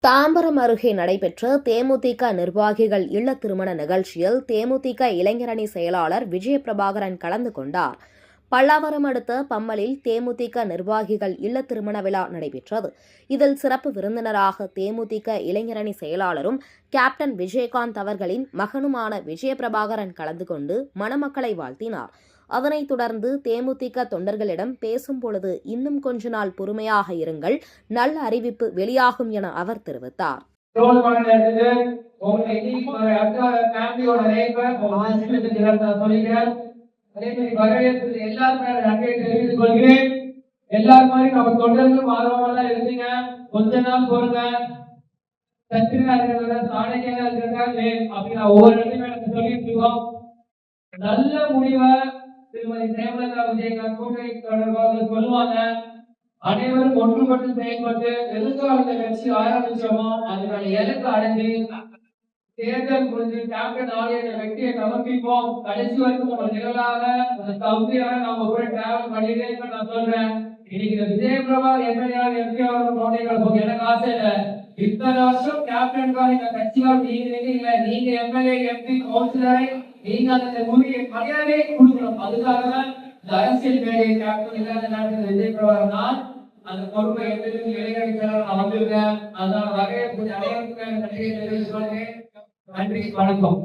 தாம்பரம் அருகே நடைபெற்ற தேமுதிக நிர்வாகிகள் இல்ல திருமண நிகழ்ச்சியில் தேமுதிக இளைஞரணி செயலாளர் விஜயபிரபாகரன் கலந்து கொண்டார். பல்லாவரம் அடுத்த பம்மலில் தேமுதிக நிர்வாகிகள் இல்ல திருமண விழா நடைபெற்றது. இதில் சிறப்பு விருந்தினராக தேமுதிக இளைஞரணி செயலாளரும் கேப்டன் விஜயகாந்த் அவர்களின் மகனுமான விஜயபிரபாகரன் கலந்து கொண்டு மணமக்களை வாழ்த்தினார். அதனைத் தொடர்ந்து தேமுதிக தொண்டர்களிடம் பேசும்பொழுது இன்னும் கொஞ்ச நாள் பொறுமையாக இருங்கள், நல்ல அறிவிப்பு வெளியாகும் என அவர் தெரிவித்தார். நல்ல முடிவை திருமதி பிரேமலதா விஜயகாந்த் கூட்டணி தொடர்பாக சொல்லுவாங்க. அனைவரும் ஒன்றுபட்டு செயல்பட்டு எதிர்காலத்தை வச்சு ஆரம்பிச்சோமோ அதனால இலக்கு அடைஞ்சு தேர்தல் முடிஞ்சு கேப்டன் ஆலய வெற்றியை சமர்ப்பிப்போம். கடைசி வரைக்கும் உங்க நிகழாக அந்த தம்பியாக நாம கூட டிராவல் பண்ணிட்டே இருக்க நான் சொல்றேன். இன்னைக்கு விஜயபிரபா எம்எல்ஏ எம்பிஆர் குழந்தைகள் எனக்கு ஆசை இல்லை. இத்தனை வருஷம் கேப்டனுக்காக இந்த கட்சியால் நீங்க இல்லை, நீங்க எம்எல்ஏ எம்பி கவுன்சிலரை நீங்க அந்த உரிய மரியாதையை கொடுக்கணும். அதுக்காக தான் இந்த அரசியல் வேலையை கேப்டன் இல்லாத நேரத்தில் விஜயபிரபாகரன் தான் அந்த பொறுப்பை எடுத்து இளைஞரணி நான் வந்திருக்கேன். அதனால வகையை அனைவருக்கும் நன்றியை தெரிவித்துக் கொள்கிறேன். நன்றி, வணக்கம்.